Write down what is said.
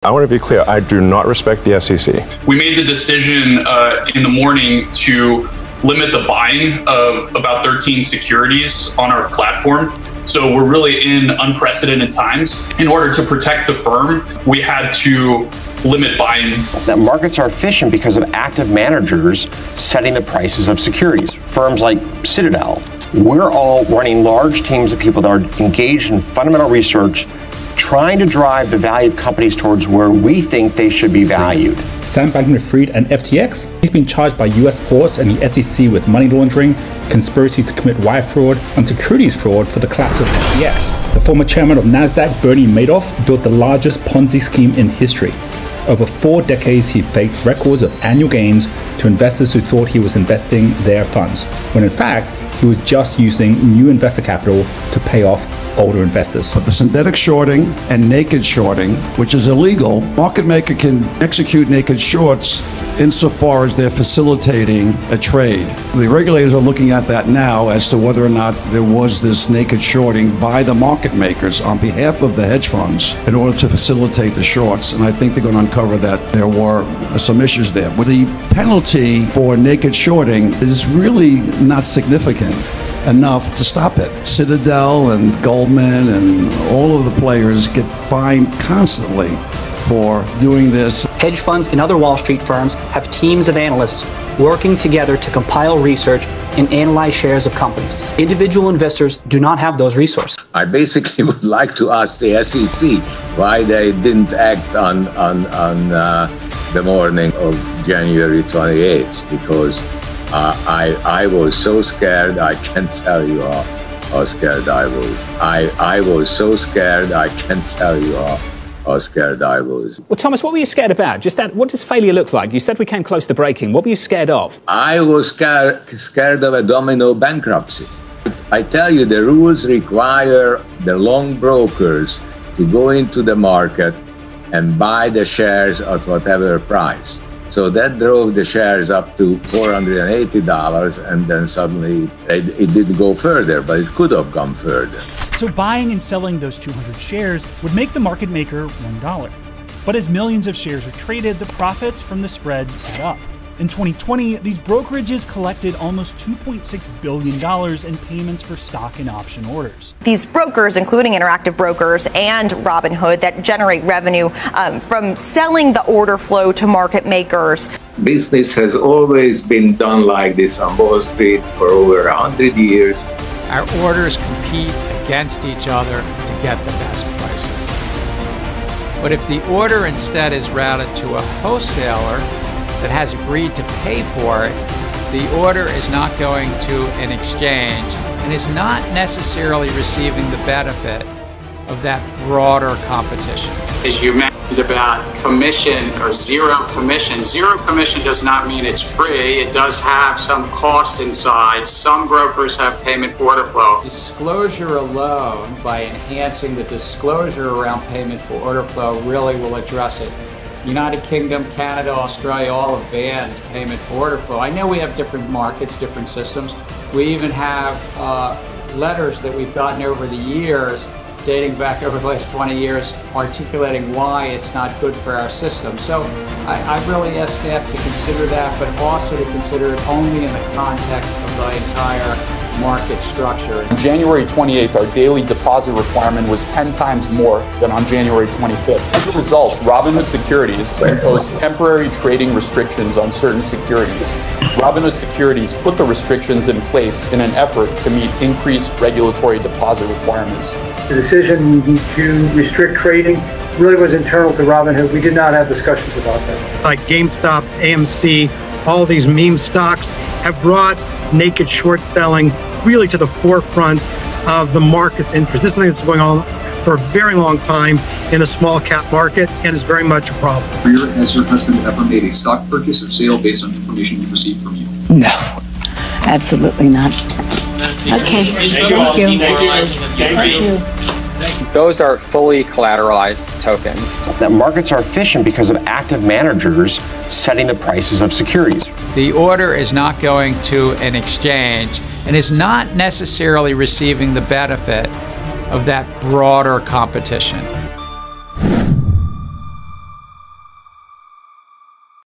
I want to be clear, I do not respect the SEC. We made the decision in the morning to limit the buying of about 13 securities on our platform. So we're really in unprecedented times. In order to protect the firm, we had to limit buying. That markets are efficient because of active managers setting the prices of securities. Firms like Citadel, we're all running large teams of people that are engaged in fundamental research, trying to drive the value of companies towards where we think they should be valued. Sam Bankman-Fried and FTX, he's been charged by US courts and the SEC with money laundering, conspiracy to commit wire fraud, and securities fraud for the collapse of FTX. The former chairman of NASDAQ, Bernie Madoff, built the largest Ponzi scheme in history. Over 4 decades, he faked records of annual gains to investors who thought he was investing their funds, when in fact, he was just using new investor capital to pay off older investors. But the synthetic shorting and naked shorting, which is illegal, market maker can execute naked shorts insofar as they're facilitating a trade. The regulators are looking at that now as to whether or not there was this naked shorting by the market makers on behalf of the hedge funds in order to facilitate the shorts, and I think they're going to uncover that there were some issues there. But the penalty for naked shorting is really not significant enough to stop it. Citadel and Goldman and all of the players get fined constantly for doing this. Hedge funds and other Wall Street firms have teams of analysts working together to compile research and analyze shares of companies. Individual investors do not have those resources. I basically would like to ask the SEC why they didn't act on the morning of January 28th, because I was so scared, I can't tell you how scared I was. I was so scared, I can't tell you how scared I was. Well, Thomas, what were you scared about? What does failure look like? You said we came close to breaking. What were you scared of? I was scared of a domino bankruptcy. I tell you, the rules require the long brokers to go into the market and buy the shares at whatever price. So that drove the shares up to $480, and then suddenly it didn't go further, but it could have gone further. So buying and selling those 200 shares would make the market maker $1. But as millions of shares are traded, the profits from the spread add up. In 2020, these brokerages collected almost $2.6 billion in payments for stock and option orders. These brokers, including Interactive Brokers and Robinhood, that generate revenue from selling the order flow to market makers. Business has always been done like this on Wall Street for over 100 years. Our orders compete against each other to get the best prices. But if the order instead is routed to a wholesaler that has agreed to pay for it, the order is not going to an exchange and is not necessarily receiving the benefit of that broader competition. As you mentioned about commission or zero commission does not mean it's free. It does have some cost inside. Some brokers have payment for order flow. Disclosure alone, by enhancing the disclosure around payment for order flow, really will address it. United Kingdom, Canada, Australia, all have banned payment for order flow. I know we have different markets, different systems. We even have letters that we've gotten over the years, dating back over the last 20 years, articulating why it's not good for our system. So I really ask staff to consider that, but also to consider it only in the context of the entire market structure. On January 28th, our daily deposit requirement was 10 times more than on January 25th. As a result, Robinhood Securities imposed temporary trading restrictions on certain securities. Robinhood Securities put the restrictions in place in an effort to meet increased regulatory deposit requirements. The decision to restrict trading really was internal to Robinhood. We did not have discussions about that. Like GameStop, AMC, all these meme stocks have brought naked short selling really to the forefront of the market's interest. This is something that's going on for a very long time in the small cap market and is very much a problem. Has your husband ever made a stock purchase or sale based on information he received from you? No, absolutely not. Okay, thank you. Those are fully collateralized tokens. That markets are efficient because of active managers setting the prices of securities. The order is not going to an exchange and is not necessarily receiving the benefit of that broader competition.